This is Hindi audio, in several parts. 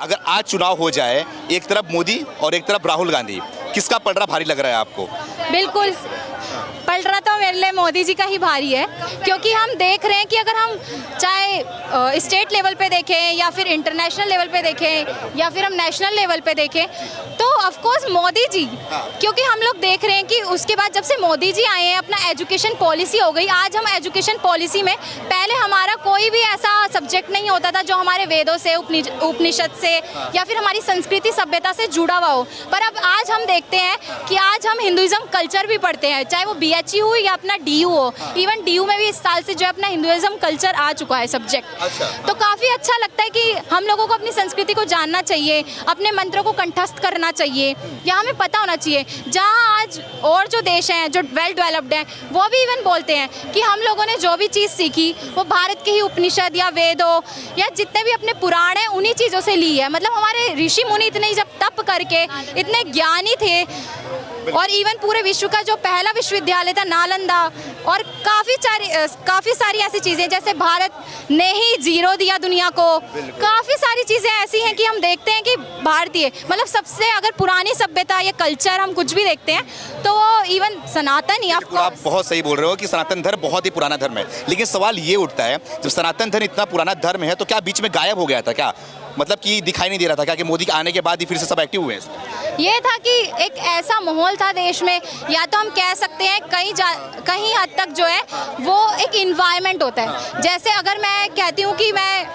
अगर आज चुनाव हो जाए, एक तरफ मोदी और एक तरफ राहुल गांधी, किसका पलड़ा भारी लग रहा है आपको? बिल्कुल पलड़ा तो मेरे लिए मोदी जी का ही भारी है, क्योंकि हम देख रहे हैं कि अगर हम चाहे स्टेट लेवल पे देखें या फिर इंटरनेशनल लेवल पे देखें या फिर हम नेशनल लेवल पे देखें, तो ऑफ कोर्स मोदी जी, क्योंकि हम लोग देख रहे हैं कि उसके बाद जब से मोदी जी आए हैं, अपना एजुकेशन पॉलिसी हो गई। आज हम एजुकेशन पॉलिसी में, पहले हमारा कोई भी ऐसा सब्जेक्ट नहीं होता था जो हमारे वेदों से, उपनिषद से या फिर हमारी संस्कृति सभ्यता से जुड़ा हुआ हो, पर अब आज हम देखते हैं कि आज हम हिंदुइज्म कल्चर भी पढ़ते हैं, चाहे वो BHU हो या अपना DU हो। इवन DU में भी इस साल से जो है अपना हिंदुइज्म कल्चर आ चुका है सब्जेक्ट। तो काफ़ी अच्छा लगता है कि हम लोगों को अपनी संस्कृति को जानना चाहिए, अपने मंत्रों को कंठस्थ करना चाहिए, या हमें पता होना चाहिए। जहाँ आज और जो देश हैं जो वेल डेवलप्ड हैं, वो भी इवन बोलते हैं कि हम लोगों ने जो भी चीज़ सीखी वो भारत के ही उपनिषद या वेदों या जितने भी अपने पुराण हैं उन्हीं चीज़ों से ली है। मतलब हमारे ऋषि मुनि इतने जब तप करके इतने ज्ञानी थे, और इवन पूरे विश्व का जो पहला विश्वविद्यालय था नालंदा, और काफ़ी सारी ऐसी चीज़ें, जैसे भारत ने ही जीरो दिया दुनिया को। काफ़ी सारी चीज़ें ऐसी हैं कि हम देखते हैं कि भारतीय, मतलब सबसे अगर पुरानी सभ्यता या कल्चर हम कुछ भी देखते हैं तो वो इवन सनातन ही। आप बहुत सही बोल रहे हो कि सनातन धर्म बहुत ही पुराना धर्म है, लेकिन सवाल ये उठता है, जब सनातन धर्म इतना पुराना धर्म है तो क्या बीच में गायब हो गया था क्या? मतलब कि दिखाई नहीं दे रहा था क्या कि मोदी के आने के बाद ही फिर से सब एक्टिव हुए हैं? ये था कि एक ऐसा माहौल था देश में, या तो हम कह सकते हैं कहीं हद तक जो है वो एक इन्वायरमेंट होता है। जैसे अगर मैं कहती हूँ कि मैं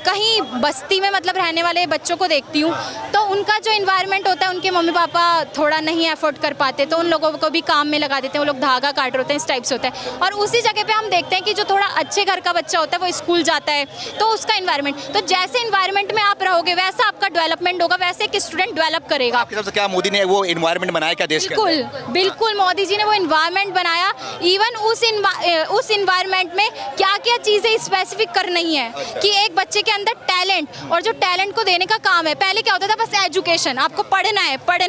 कहीं बस्ती में मतलब रहने वाले बच्चों को देखती हूँ, तो उनका जो इन्वायरमेंट होता है, उनके मम्मी पापा थोड़ा नहीं एफोर्ड कर पाते तो उन लोगों को भी काम में लगा देते हैं, वो लोग धागा काट रहे होते हैं, इस टाइप से होता है। और उसी जगह पे हम देखते हैं कि जो थोड़ा अच्छे घर का बच्चा होता है वो स्कूल जाता है, तो उसका इन्वायरमेंट, तो जैसे इन्वायरमेंट में आप रहोगे वैसा आपका डेवलपमेंट होगा, वैसे एक स्टूडेंट डेवलप करेगा। आपके हिसाब से क्या मोदी ने वो इन्वायरमेंट बनाया क्या देश के अंदर? बिल्कुल मोदी जी ने वो इन्वायरमेंट बनाया। इवन उस इन्वायरमेंट में क्या क्या चीज़ें स्पेसिफिक करनी है कि एक बच्चे के अंदर टैलेंट, और जो टैलेंट को देने का काम है। पहले क्या होता था, बस एजुकेशन, आपको पढ़ना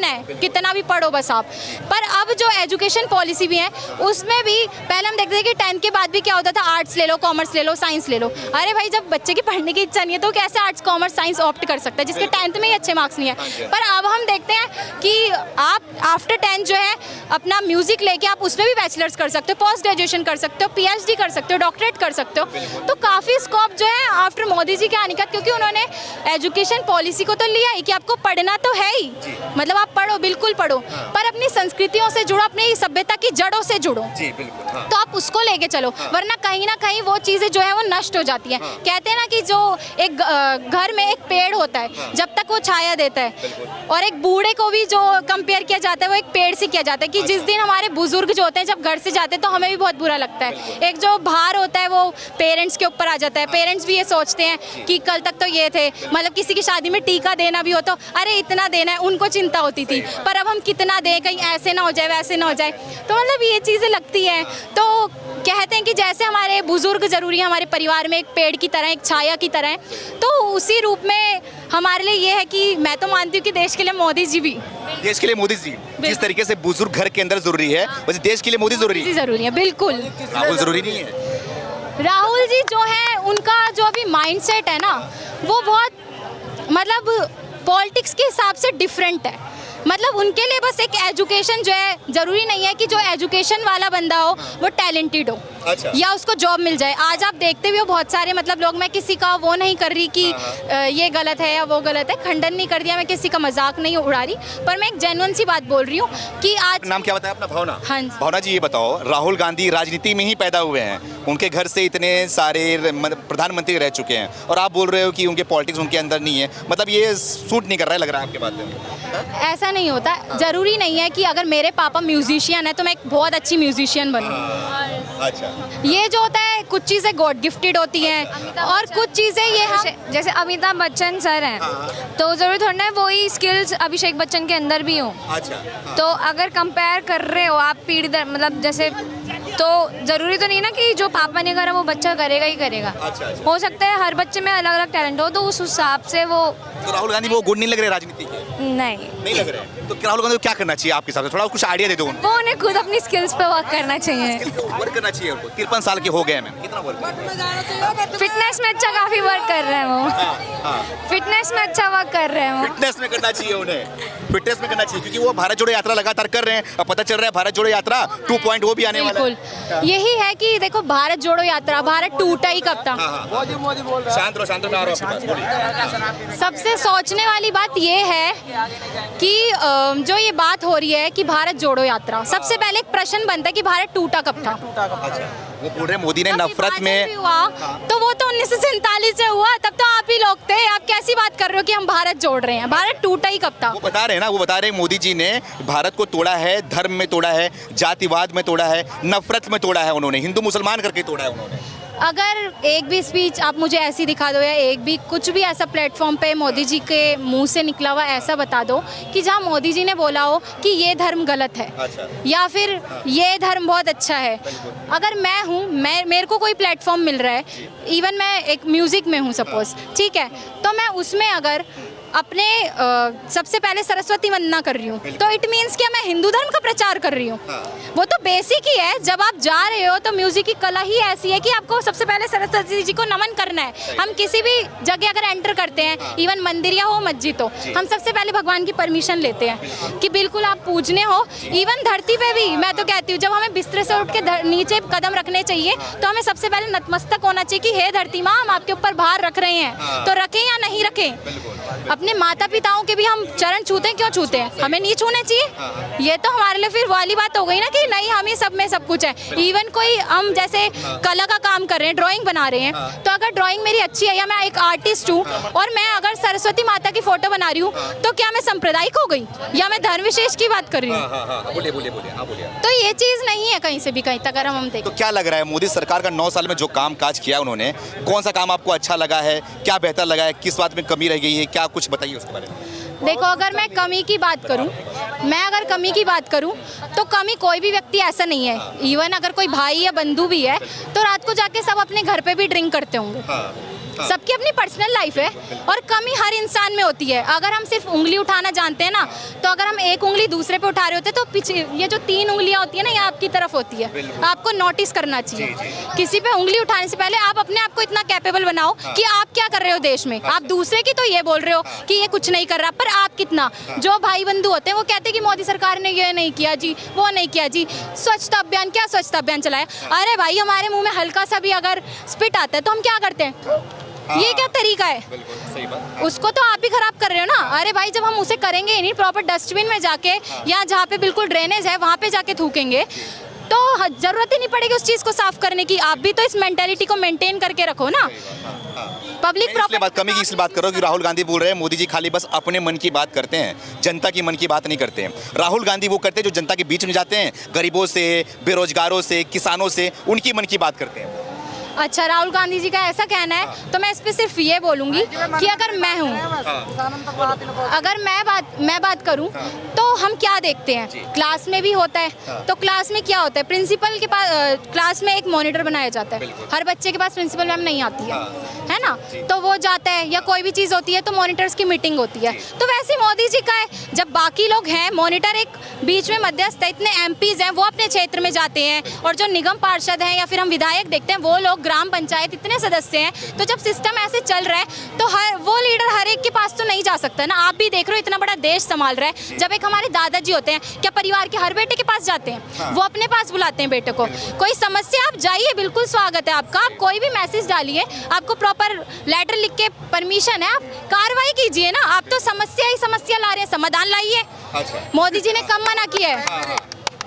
है, कितना भी पढ़ो बस आप। पर अब जो एजुकेशन पॉलिसी भी है उसमें भी पहले हम देखते थे कि 10th के बाद भी क्या होता था, आर्ट्स ले लो, कॉमर्स ले लो, साइंस ले लो। अरे भाई, जब बच्चे की पढ़ने की इच्छा नहीं है तो कैसे आर्ट्स कॉमर्स साइंस ऑप्ट कर सकता है जिसके 10th में ही अच्छे मार्क्स नहीं है। पर अब हम देखते हैं कि आप आफ्टर 10th जो है अपना म्यूजिक लेके आप उसमें भी बैचलर्स कर सकते हो, पोस्ट ग्रेजुएशन कर सकते हो, PhD कर सकते हो, डॉक्टरेट कर सकते हो। तो काफ़ी स्कोप जो है आफ्टर मोदी जी के आने का, क्योंकि उन्होंने एजुकेशन पॉलिसी को तो लिया ही कि आपको पढ़ना तो है ही, मतलब आप पढ़ो, बिल्कुल पढ़ो, पर अपनी संस्कृतियों से जुड़ो, अपनी सभ्यता की जड़ों से जुड़ो। तो आप उसको लेके चलो, वरना कहीं ना कहीं वो चीज़ें जो है वो नष्ट हो जाती हैं। कहते हैं ना कि जो एक घर में एक पेड़ होता है जब तक वो छाया देता है, और एक बूढ़े को भी जो कंपेयर किया जाता है वो एक पेड़ से किया जाता है कि जिस दिन हमारे बुजुर्ग जो होते हैं जब घर से जाते हैं तो हमें भी बहुत बुरा लगता है। एक जो भार होता है वो पेरेंट्स के ऊपर आ जाता है। पेरेंट्स भी ये सोचते हैं कि कल तक तो ये थे, मतलब किसी की शादी में टीका देना भी हो तो अरे इतना देना है, उनको चिंता होती थी, पर अब हम कितना दें, कहीं ऐसे ना हो जाए, वैसे ना हो जाए। तो मतलब ये चीज़ें लगती हैं। तो कहते हैं कि जैसे हमारे बुजुर्ग ज़रूरी है हमारे परिवार में, एक पेड़ की तरह, एक छाया की तरह, तो उसी रूप में हमारे लिए ये है कि मैं तो मानती हूँ कि देश के लिए मोदी जी भी, देश के लिए मोदी जी जिस तरीके से बुजुर्ग घर के अंदर जरूरी है वैसे देश के लिए मोदी जरूरी है। बिल्कुल। राहुल जरूरी नहीं है? राहुल जी जो है उनका जो अभी माइंडसेट है ना वो बहुत मतलब पॉलिटिक्स के हिसाब से डिफरेंट है। मतलब उनके लिए बस एक एजुकेशन जो है, ज़रूरी नहीं है कि जो एजुकेशन वाला बंदा हो वो टैलेंटेड हो, अच्छा, या उसको जॉब मिल जाए। आज आप देखते भी हो बहुत सारे मतलब लोग, मैं किसी का वो नहीं कर रही कि ये गलत है या वो गलत है, खंडन नहीं कर दिया, मैं किसी का मजाक नहीं उड़ा रही, पर मैं एक जेन्युइन सी बात बोल रही हूँ कि आज। नाम क्या बताया अपना? भावना। हाँ भावना जी, ये बताओ, राहुल गांधी राजनीति में ही पैदा हुए हैं, उनके घर से इतने सारे प्रधानमंत्री रह चुके हैं, और आप बोल रहे हो कि उनके पॉलिटिक्स उनके अंदर नहीं है, मतलब ये सूट नहीं कर रहा है लग रहा है आपके बात में? ऐसा नहीं होता, ज़रूरी नहीं है कि अगर मेरे पापा म्यूजिशियन है तो मैं एक बहुत अच्छी म्यूजिशियन बनूँ। अच्छा, ये जो होता है कुछ चीज़ें गॉड गिफ्टेड होती हैं और कुछ चीज़ें ये जैसे अमिताभ बच्चन सर हैं, तो ज़रूरी थोड़ा ना वही स्किल्स अभिषेक बच्चन के अंदर भी हों। अच्छा, तो अगर कंपेयर कर रहे हो आप पीढ़ी दर मतलब जैसे, तो ज़रूरी तो नहीं ना कि जो पापा ने करा वो बच्चा करेगा ही करेगा। अच्छा। हो सकता है हर बच्चे में अलग अलग टैलेंट हो, तो उस हिसाब से वो। तो राहुल गांधी वो गुण नहीं लग रहे राजनीति के? नहीं, नहीं लग रहे हैं। तो राहुल गांधी को क्या करना चाहिए आपके हिसाब से? थोड़ा कुछ आइडिया दे दो उनको। वो उन्हें खुद अपनी स्किल्स पे वर्क करना चाहिए। वर्क करना चाहिए उनको। 53 साल के हो गए हैं मैम, कितना वर्क? फिटनेस में अच्छा काफी वर्क कर रहे हैं वो। फिटनेस में अच्छा वर्क कर रहे हैं वो। फिटनेस में करना चाहिए उन्हें, फिटनेस में करना चाहिए, क्योंकि वो भारत जोड़ो यात्रा लगातार कर रहे हैं। अब पता चल रहा है भारत जोड़ो यात्रा 2.0 भी आने वाला है। बिल्कुल यही है कि देखो, भारत जोड़ो यात्रा, भारत टूटा ही कब था। शांत रहो, शांत रहो, मैं आ रहा हूँ आपके पास, बोलिए। सबसे सोचने वाली बात ये है कि जो ये बात हो रही है कि भारत जोड़ो यात्रा, सबसे पहले एक प्रश्न बनता है कि भारत टूटा कब था। वो बोल रहे हैं मोदी ने जब नफरत विभाजन में भी हुआ तो वो तो 1947 से हुआ, तब तो आप ही लोग थे। आप कैसी बात कर रहे हो कि हम भारत जोड़ रहे हैं? भारत टूटा ही कब था? वो बता रहे हैं ना, वो बता रहे हैं मोदी जी ने भारत को तोड़ा है, धर्म में तोड़ा है, जातिवाद में तोड़ा है, नफरत में तोड़ा है उन्होंने, हिंदू मुसलमान करके तोड़ा है उन्होंने। अगर एक भी स्पीच आप मुझे ऐसी दिखा दो या एक भी कुछ भी ऐसा प्लेटफॉर्म पे मोदी जी के मुंह से निकला हुआ ऐसा बता दो कि जहां मोदी जी ने बोला हो कि ये धर्म गलत है, अच्छा। या फिर ये धर्म बहुत अच्छा है। अगर मैं हूँ, मेरे को कोई प्लेटफॉर्म मिल रहा है, इवन मैं एक म्यूज़िक में हूँ सपोज, ठीक है, तो मैं उसमें अगर अपने सबसे पहले सरस्वती वंदना कर रही हूँ तो इट मीन्स क्या मैं हिंदू धर्म का प्रचार कर रही हूँ? वो तो बेसिक ही है। जब आप जा रहे हो तो म्यूजिक की कला ही ऐसी है कि आपको सबसे पहले सरस्वती जी को नमन करना है। हम किसी भी जगह अगर एंटर करते हैं, इवन मंदिर या हो मस्जिद हो, हम सबसे पहले भगवान की परमिशन लेते हैं कि बिल्कुल आप पूजने हो। इवन धरती पे भी मैं तो कहती हूँ, जब हमें बिस्तर से उठ के नीचे कदम रखने चाहिए तो हमें सबसे पहले नतमस्तक होना चाहिए कि हे धरती माँ, हम आपके ऊपर भार रख रहे हैं, तो रखें या नहीं रखें। अपने माता पिताओं के भी हम चरण छूते हैं, क्यों छूते हैं? हमें नहीं छूने चाहिए। ये तो हमारे लिए फिर वाली बात हो गई ना कि नहीं, हम ही सब में सब कुछ है। इवन कोई हम जैसे कला का काम कर रहे हैं, ड्राइंग बना रहे हैं, तो अगर ड्राइंग मेरी अच्छी है या मैं एक आर्टिस्ट हूँ और मैं अगर सरस्वती माता की फोटो बना रही हूँ, तो क्या मैं सांप्रदायिक हो गई या मैं धर्म विशेष की बात कर रही हूँ? बोलिए। तो ये चीज़ नहीं है कहीं से भी कहीं तक। अगर हम देखें तो क्या लग रहा है मोदी सरकार का 9 साल में जो काम काज किया उन्होंने, कौन सा काम आपको अच्छा लगा है, क्या बेहतर लगा है, किस बात में कमी रह गई है, क्या कुछ बताइए उसके बारे में। देखो, अगर मैं कमी की बात करूं, तो कमी कोई भी व्यक्ति ऐसा नहीं है। इवन अगर कोई भाई या बंधु भी है तो रात को जाके सब अपने घर पे भी ड्रिंक करते होंगे। सबकी अपनी पर्सनल लाइफ है और कमी हर इंसान में होती है। अगर हम सिर्फ उंगली उठाना जानते हैं ना, तो अगर हम एक उंगली दूसरे पे उठा रहे होते तो पीछे ये जो 3 उंगलियां होती है ना, ये आपकी तरफ होती है। आपको नोटिस करना चाहिए। किसी पे उंगली उठाने से पहले आप अपने आप को इतना कैपेबल बनाओ कि आप क्या कर रहे हो देश में। आप दूसरे की तो ये बोल रहे हो कि ये कुछ नहीं कर रहा, पर आप कितना। जो भाई बंधु होते हैं वो कहते हैं कि मोदी सरकार ने ये नहीं किया जी, वो नहीं किया जी। स्वच्छता अभियान, क्या स्वच्छता अभियान चलाया? अरे भाई, हमारे मुंह में हल्का सा भी अगर स्पिट आता है तो हम क्या करते हैं? ये क्या तरीका है? सही बात। उसको तो आप ही खराब कर रहे हो ना। अरे भाई, जब हम उसे करेंगे ही नहीं, प्रॉपर डस्टबिन में जाके या जहाँ पे बिल्कुल ड्रेनेज है वहाँ पे जाके थूकेंगे, तो जरूरत ही नहीं पड़ेगी उस चीज़ को साफ करने की। आप भी तो इस मेंटेलिटी को मेंटेन करके रखो ना। पब्लिक कमी की इसलिए बात करो कि राहुल गांधी बोल रहे हैं मोदी जी खाली बस अपने मन की बात करते हैं, जनता की मन की बात नहीं करते हैं। राहुल गांधी वो करते हैं जो जनता के बीच में जाते हैं, गरीबों से, बेरोजगारों से, किसानों से, उनकी मन की बात करते हैं। अच्छा, राहुल गांधी जी का ऐसा कहना है तो मैं इस पर सिर्फ ये बोलूँगी कि अगर मैं हूँ, अगर मैं बात करूँ तो हम क्या देखते हैं, क्लास में भी होता है। तो क्लास में क्या होता है, प्रिंसिपल के पास क्लास में एक मॉनिटर बनाया जाता है। हर बच्चे के पास प्रिंसिपल मैम नहीं आती है ना, तो वो जाता है, या कोई भी चीज़ होती है तो मॉनिटर्स की मीटिंग होती है। तो वैसे मोदी जी का है, जब बाकी लोग हैं, मॉनिटर एक बीच में मध्यस्थ है। इतने एमपीज़ हैं, वो अपने क्षेत्र में जाते हैं, और जो निगम पार्षद हैं या फिर हम विधायक देखते हैं, वो लोग ग्राम पंचायत इतने सदस्य हैं। तो जब सिस्टम ऐसे चल रहा है तो वो लीडर हर एक के पास तो नहीं जा सकता ना। आप भी देख रहे हो, इतना बड़ा देश संभाल रहा है। जब एक हमारे दादाजी होते हैं, क्या परिवार के हर बेटे के पास जाते हैं? वो अपने पास बुलाते हैं बेटे को। कोई समस्या, आप जाइए, बिल्कुल स्वागत है आपका। आप कोई भी मैसेज डालिए, आपको प्रॉपर लेटर लिख के परमिशन है, आप कार्रवाई कीजिए ना। आप तो समस्या ही समस्या ला रहे हैं, समाधान लाइए। मोदी जी ने कब मना किया है?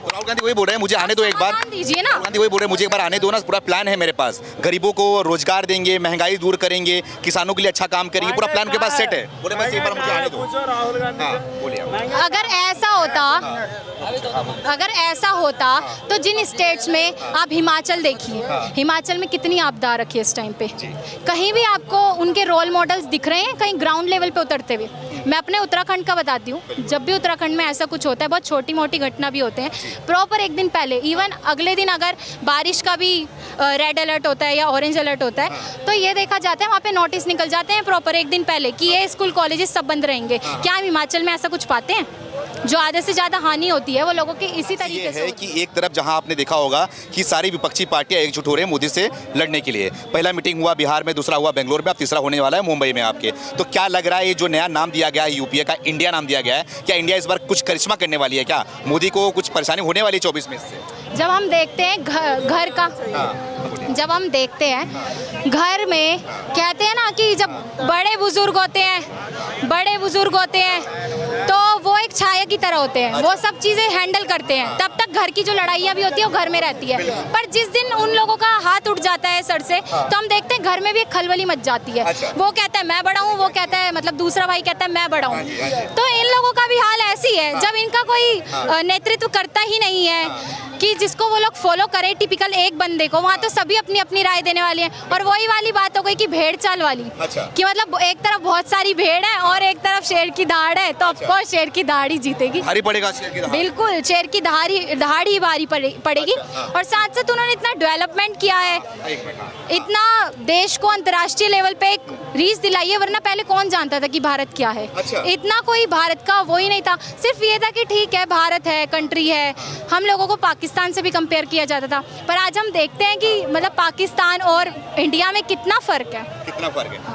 राहुल गांधी वही बोल रहे हैं मुझे आने दो एक बार, दीजिए ना। राहुल गांधी वही बोल रहे हैं मुझे एक बार आने दो ना, पूरा प्लान है मेरे पास। गरीबों को रोजगार देंगे, महंगाई दूर करेंगे, किसानों के लिए अच्छा काम करेंगे, पूरा प्लान उनके पास सेट है। बोले बस एक बार मुझे आने दो। बोलिए। अगर ऐसा होता तो जिन स्टेट्स में आप हिमाचल देखिए, हिमाचल में कितनी आपदा रखी है इस टाइम पे। कहीं भी आपको उनके रोल मॉडल्स दिख रहे हैं कहीं ग्राउंड लेवल पे उतरते हुए? मैं अपने उत्तराखंड का बताती हूँ, जब भी उत्तराखंड में ऐसा कुछ होता है, बहुत छोटी मोटी घटना भी होते हैं, प्रॉपर एक दिन पहले, इवन अगले दिन अगर बारिश का भी रेड अलर्ट होता है या ऑरेंज अलर्ट होता है, तो ये देखा जाता है वहाँ पे नोटिस निकल जाते हैं प्रॉपर एक दिन पहले कि ये स्कूल कॉलेजेस सब बंद रहेंगे। क्या हम हिमाचल में ऐसा कुछ पाते हैं? जो आधे से ज़्यादा हानि होती है वो लोगों की इसी तरीके से है कि एक तरफ जहां आपने देखा होगा कि सारी विपक्षी पार्टियां एकजुट हो रही हैं मोदी से लड़ने के लिए। पहला मीटिंग हुआ बिहार में, दूसरा हुआ बेंगलोर में, अब तीसरा होने वाला है मुंबई में आपके। तो क्या लग रहा है ये जो नया नाम दिया गया है यूपीए का, इंडिया नाम दिया गया है, क्या इंडिया इस बार कुछ करिश्मा करने वाली है? क्या मोदी को कुछ परेशानी होने वाली है 24 में इससे? जब हम देखते हैं घर का, जब हम देखते हैं घर में, कहते हैं ना कि जब बड़े बुजुर्ग होते हैं तो वो एक छाया की तरह होते हैं, वो सब चीज़ें हैंडल करते हैं, तब तक घर की जो लड़ाइयाँ भी होती है वो घर में रहती है। पर जिस दिन उन लोगों का हाथ उठ जाता है सर से, तो हम देखते हैं घर में भी एक खलबली मच जाती है। वो कहता है मैं बड़ा हूँ, वो कहता है, मतलब दूसरा भाई कहता है मैं बड़ा हूँ। तो इन लोगों का भी हाल ऐसी है, जब इनका कोई नेतृत्व करता ही नहीं है कि जिसको वो लोग फॉलो करें टिपिकल एक बंदे को, वहाँ तो सभी अपनी अपनी राय देने वाले हैं। और वही वाली बात हो गई कि भेड़ चाल वाली, कि मतलब एक तरफ बहुत सारी भेड़ है और एक तरफ शेर की दहाड़ है, तो ऑफकोर्स शेर की दहाड़ ही जीतेगी। भारी पड़ेगा शेर की दहाड़। बिल्कुल शेर की दहाड़ ही भारी पड़ेगी। और साथ साथ उन्होंने इतना डेवलपमेंट किया है, इतना देश को अंतर्राष्ट्रीय लेवल पे एक रीस दिलाई है, वरना पहले कौन जानता था कि भारत क्या है? इतना कोई भारत का वो ही नहीं था, सिर्फ ये था कि ठीक है भारत है, कंट्री है, हम लोगों को पाकिस्तान से भी कंपेयर किया जाता था। पर आज हम देखते हैं कि मतलब पाकिस्तान और इंडिया में कितना फर्क है।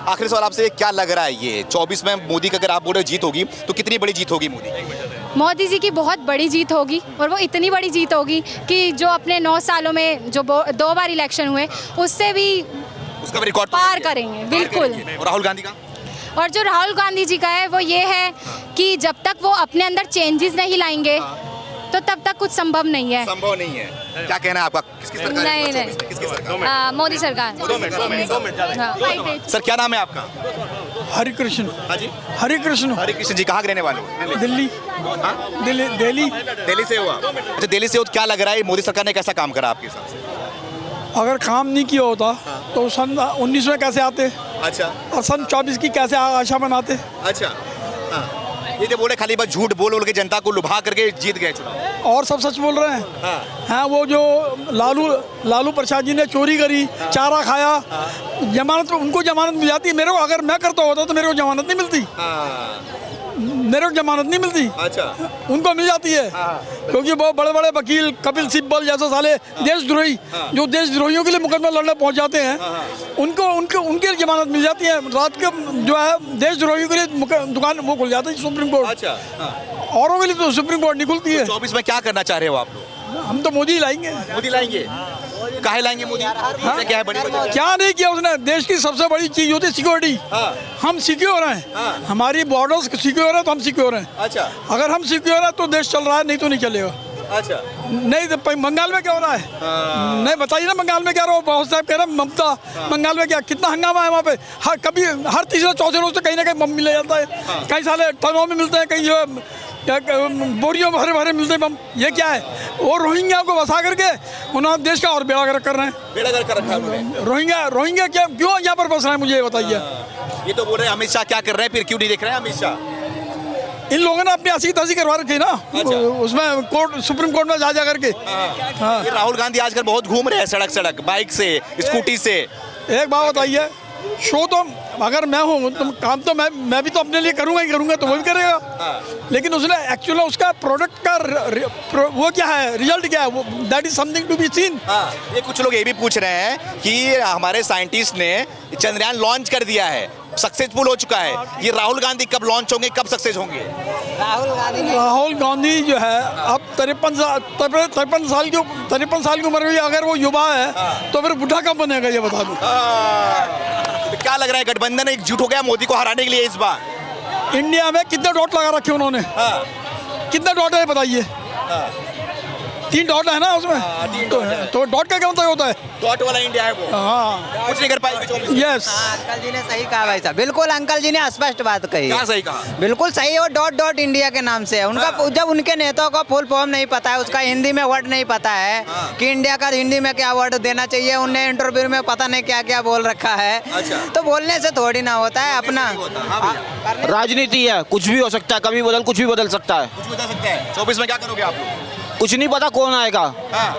आखिरी सवाल आपसे, क्या लग रहा है ये 24 में मोदी का, अगर आप बोल रहे हो जीत होगी, तो कितनी बड़ी जीत होगी मोदी जी की? बहुत बड़ी जीत होगी, और वो इतनी बड़ी जीत होगी कि जो अपने 9 सालों में जो 2 बार इलेक्शन हुए उससे भी उसका रिकॉर्ड पार करेंगे। बिल्कुल। और राहुल गांधी का? और जो राहुल गांधी जी का है वो ये है कि जब तक वो अपने अंदर चेंजेस नहीं लाएंगे तो तब तक कुछ संभव नहीं है। संभव नहीं है। क्या कहना है आपका? किसकी सरकार? नहीं। किसकी सरकार? मोदी सरकार। सर क्या नाम है आपका? हरि कृष्ण। हाँ जी, हरि कृष्ण जी। कहाँ के रहने वाले हो? दिल्ली। दिल्ली से हुआ। अच्छा, दिल्ली से हो, तो क्या लग रहा है मोदी सरकार ने कैसा काम करा आपके हिसाब से? अगर काम नहीं किया होता तो सन 19 में कैसे आते? अच्छा। और सन 24 की कैसे आशा बनाते? अच्छा। ये जो बोले खाली बस झूठ बोल के जनता को लुभा करके जीत गए चुनाव, और सब सच बोल रहे हैं। हाँ, वो जो लालू प्रसाद जी ने चोरी करी, चारा खाया, जमानत, उनको जमानत मिल जाती। मेरे को, अगर मैं करता होता तो मेरे को जमानत नहीं मिलती। अच्छा। उनको मिल जाती है, क्योंकि वो बड़े बड़े वकील कपिल सिब्बल जैसे साले देशद्रोही, जो देशद्रोहियों के लिए मुकदमा लड़ने पहुंच जाते हैं, उनके जमानत मिल जाती है। रात के जो है देशद्रोहियों के लिए दुकान वो खुल जाती है सुप्रीम कोर्ट। अच्छा। औरों के लिए तो सुप्रीम कोर्ट नहीं खुलती है। 24 में क्या करना चाह रहे हो आप लोग? हम तो मोदी लाएंगे। मोदी लाएंगे? काहे लाएंगे मोदी? क्या है बड़ी वजह? क्या नहीं किया उसने? देश की सबसे बड़ी चीज होती है सिक्योरिटी। हम सिक्योर हैं, हमारी बॉर्डर्स सिक्योर है तो हम सिक्योर हैं। अच्छा। अगर हम सिक्योर है तो देश चल रहा है, नहीं तो नहीं चलेगा। अच्छा। नहीं तो बंगाल में क्या हो रहा है? नहीं बताइए ना, बंगाल में क्या रहा? बहुत साहब कह रहे हैं ममता, बंगाल में क्या कितना हंगामा है वहाँ पे। हर तीसरे चौथे रोज से कहीं ना कहीं बम मिल जाता है। कई साले टनों में मिलते हैं, कहीं जो बोरियों भरे भरे मिलते हैं बम। ये क्या है? वो रोहिंग्या को बसा करके उन्होंने देश का और बेड़ा गर्क कर रहे हैं। बेड़ा गर्क कर रखा है रोहिंग्या क्या क्यों यहाँ पर बस रहे हैं, मुझे ये बताइए। ये तो बोल रहे हैं अमित शाह क्या कर रहे हैं, फिर क्यों नहीं देख रहे हैं अमित शाह? इन लोगों ने अपनी ऐसी तैसी करवा रखी ना। अच्छा। उसमें कोर्ट, सुप्रीम कोर्ट में जा करके। ये राहुल गांधी आजकल बहुत घूम रहे हैं सड़क बाइक से, स्कूटी से। एक बात बताइए, शो तो अगर मैं हूँ तो काम तो मैं भी तो अपने लिए करूँगा ही करूँगा, तो वो भी करेगा। लेकिन उसने एक्चुअली उसका प्रोडक्ट का वो क्या है, रिजल्ट क्या है, that is something to be seen. ये कुछ लोग ये भी पूछ रहे हैं कि हमारे साइंटिस्ट ने चंद्रयान लॉन्च कर दिया है, सक्सेसफुल हो चुका है, ये राहुल गांधी कब लॉन्च होंगे, कब सक्सेस होंगे? राहुल गांधी जो है अब 53 साल की उम्र में अगर वो युवा है तो फिर बुढ़ा कब बनेगा, ये बता दो। तो क्या लग रहा है गठबंधन एकजुट हो गया मोदी को हराने के लिए इस बार? इंडिया में कितने डॉट लगा रखे उन्होंने? कितने डॉट है बताइए? 3 डॉट है ना उसमें, तो डॉट का क्या मतलब होता है? डॉट वाला इंडिया है वो, हाँ कुछ नहीं कर पाएगी। यस, अंकल जी ने सही कहा भाई साहब, बिल्कुल अंकल जी ने स्पष्ट बात कही। क्या सही कहा? बिल्कुल सही है, वो डॉट डॉट इंडिया के नाम से है उनका। जब उनके नेताओं को फुल फॉर्म नहीं पता है, उसका हिंदी में वर्ड नहीं पता है कि इंडिया का हिंदी में क्या वर्ड देना चाहिए, उन्हें इंटरव्यू में पता नहीं क्या क्या बोल रखा है। अच्छा। तो बोलने से थोड़ी ना होता है अपना। राजनीति है, कुछ भी हो सकता है, कभी बदल कुछ भी बदल सकता है। कुछ बता सकते हैं 24 में क्या करोगे आप लोग? कुछ नहीं पता कौन आएगा। हाँ,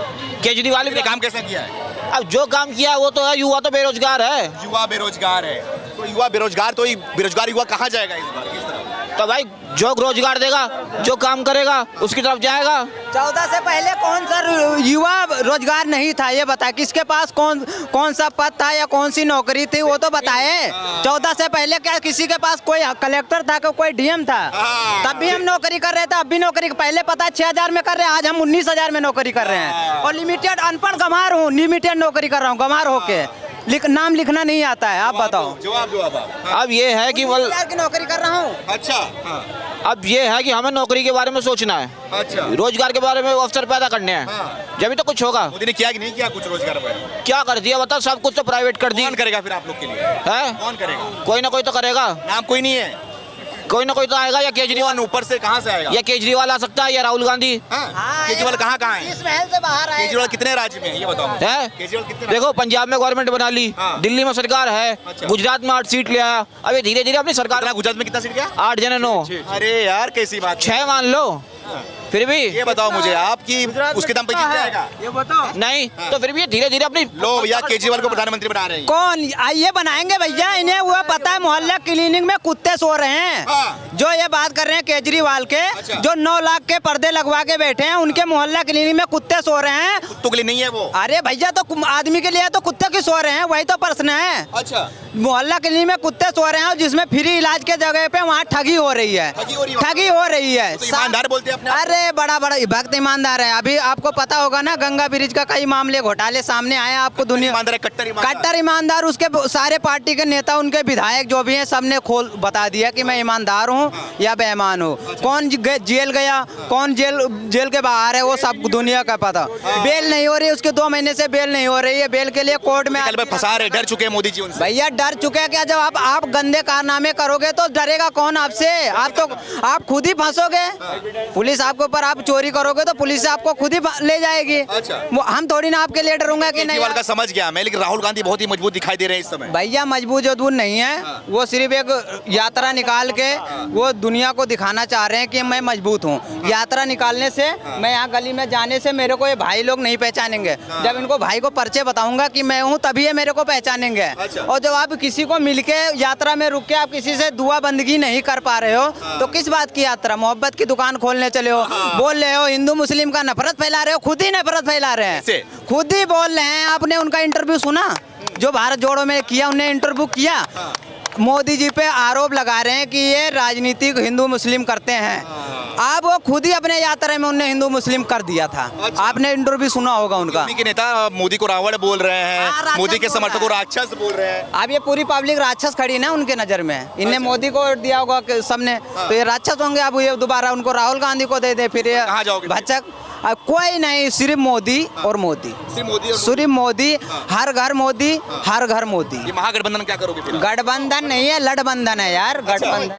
केजरीवाल ने भी काम कैसा किया है? अब जो काम किया है वो तो है, युवा तो बेरोजगार है। युवा बेरोजगार है, तो युवा बेरोजगार, तो बेरोजगार युवा कहाँ जाएगा इस बार, किस तरह? तो भाई जो रोजगार देगा, जो काम करेगा उसकी तरफ जाएगा। 14 से पहले कौन सा युवा रोजगार नहीं था, ये बताए किसके पास कौन सा पद था या कौन सी नौकरी थी, वो तो बताए। 14 से पहले क्या किसी के पास कोई कलेक्टर था, कोई डीएम था? तब भी हम नौकरी कर रहे थे, अब भी नौकरी पहले पता है 6,000 में कर रहे हैं, आज हम 19,000 में नौकरी कर रहे हैं। और लिमिटेड अनपढ़ गंवार हूँ, लिमिटेड नौकरी कर रहा हूँ गंवार होके, नाम लिखना नहीं आता है। आप बताओ। जवाब दो अब आप। अब ये है कि 19,000 की नौकरी कर रहा हूँ। अच्छा, हाँ, अब ये है कि हमें नौकरी के बारे में सोचना है, अच्छा। रोजगार के बारे में अवसर पैदा करने हैं, हाँ। जब तो कुछ होगा। मोदी ने किया कि नहीं किया कुछ रोजगार पर? क्या कर दिया बताओ, सब कुछ तो प्राइवेट कर दी कौन करेगा फिर आप लोग के लिए? है। कौन करेगा? कोई ना कोई तो करेगा, नाम कोई नहीं है, कोई ना कोई तो आएगा, या केजरीवाल, ऊपर से कहाँ से आएगा? या केजरीवाल आ सकता है, या राहुल गांधी हाँ, केजरीवाल कहाँ है? इस महल से बाहर आए। केजरीवाल कितने राज्य में है ये बताओ मुझे। है। केजरीवाल कितने राज्य? देखो पंजाब में गवर्नमेंट बना ली, हाँ। दिल्ली में सरकार है, अच्छा। गुजरात में 8 सीट ले आया, अभी धीरे धीरे अपनी सरकार कितना गुजरात में कितना सीट गया? 8 जने 9 अरे यार कैसी बात है? 6 मान लो, फिर भी ये बताओ मुझे आपकी उसके दम पे जीत जाएगा? ये बताओ। नहीं, तो फिर भी धीरे धीरे अपनी लो भैया केजरीवाल को प्रधानमंत्री बना रहे हैं। कौन आइए बनाएंगे भैया, इन्हें वो पता है मोहल्ला क्लिनिक में कुत्ते सो रहे हैं। हाँ। जो ये बात कर रहे हैं केजरीवाल के, अच्छा। जो 9 लाख के पर्दे लगवा के बैठे हैं, उनके मोहल्ला क्लिनिक में कुत्ते सो रहे हैं। कुत्तों के लिए नहीं है वो। अरे भैया तो आदमी के लिए तो कुत्ते क्यों सो रहे हैं, वही तो प्रश्न है। अच्छा, मोहल्ला क्लिनिक में कुत्ते सो रहे हैं और जिसमें फ्री इलाज के जगह पे वहाँ ठगी हो रही है। ठगी हो रही है? ठगी हो रही है। तो ईमानदार बोलते हैं अपने आप को। अरे बड़ा भक्त ईमानदार है। अभी आपको पता होगा ना, गंगा ब्रिज का कई मामले घोटाले सामने आए, आपको दुनिया ईमानदार है, कट्टर ईमानदार। कट्टर ईमानदार। उसके सारे पार्टी के नेता, उनके विधायक जो भी हैं, सबने खोल बता दिया कि मैं ईमानदार हूँ या बेईमान हूँ। कौन जेल गया, कौन जेल के बाहर है, वो सब दुनिया का पता। बेल नहीं हो रही उसके, 2 महीने से बेल नहीं हो रही है। बेल के लिए कोर्ट में कल में फंसा रहे, डर चुके हैं मोदी जी उनसे। भैया डर चुके हैं क्या? जब आप गंदे कारनामे करोगे तो डरेगा कौन आपसे? आप खुद ही फंसोगे। पुलिस आपके ऊपर, आप चोरी करोगे तो पुलिस आपको खुद ही ले जाएगी। अच्छा। हम थोड़ी ना आपके लिए डरूंगा कि नहीं। केजरीवाल का समझ गया मैं, लेकिन राहुल गांधी बहुत ही मजबूत दिखाई दे रहे हैं इस समय। भैया मजबूत जदूर नहीं है, वो सिर्फ एक यात्रा निकाल के वो दुनिया को दिखाना चाह रहे हैं कि मैं मजबूत हूँ। यात्रा निकालने से, मैं यहाँ गली में जाने से मेरे को ये भाई लोग नहीं पहचानेंगे। जब इनको भाई को परिचय बताऊंगा कि मैं हूँ, तभी ये मेरे को पहचानेंगे। अच्छा। और जब आप किसी को मिलके यात्रा में रुक के आप किसी से दुआ बंदगी नहीं कर पा रहे हो, तो किस बात की यात्रा? मोहब्बत की दुकान खोलने चले हो, बोल रहे हो हिंदू मुस्लिम का नफरत फैला रहे हो, खुद ही नफरत फैला रहे हैं। कैसे? खुद ही बोल रहे हैं। आपने उनका इंटरव्यू सुना जो भारत जोड़ो में किया, उन्हें इंटरव्यू किया। मोदी जी पे आरोप लगा रहे हैं कि ये राजनीतिक हिंदू मुस्लिम करते हैं। आप वो खुद ही अपने यात्रा में उन्हें हिंदू मुस्लिम कर दिया था। अच्छा। आपने इंटरव्यू सुना होगा उनका। के नेता मोदी को रावण बोल रहे हाँ, हैं, राक्षस मोदी के बोल समर्थकों रहा है। राक्षस बोल रहे हैं। अब ये पूरी पब्लिक राक्षस खड़ी ना उनके नजर में। इनने मोदी को दिया होगा कि सबने, तो ये राक्षस होंगे। अब ये दोबारा उनको राहुल गांधी को दे दे, फिर ये कहाँ जाओगे? भचक। अब कोई नहीं, सिर्फ मोदी और मोदी, सिर्फ मोदी और सिर्फ मोदी। हर घर मोदी, हर घर मोदी। ये महागठबंधन क्या करोगे फिर? गठबंधन नहीं है, लड़बंधन है यार, गठबंधन।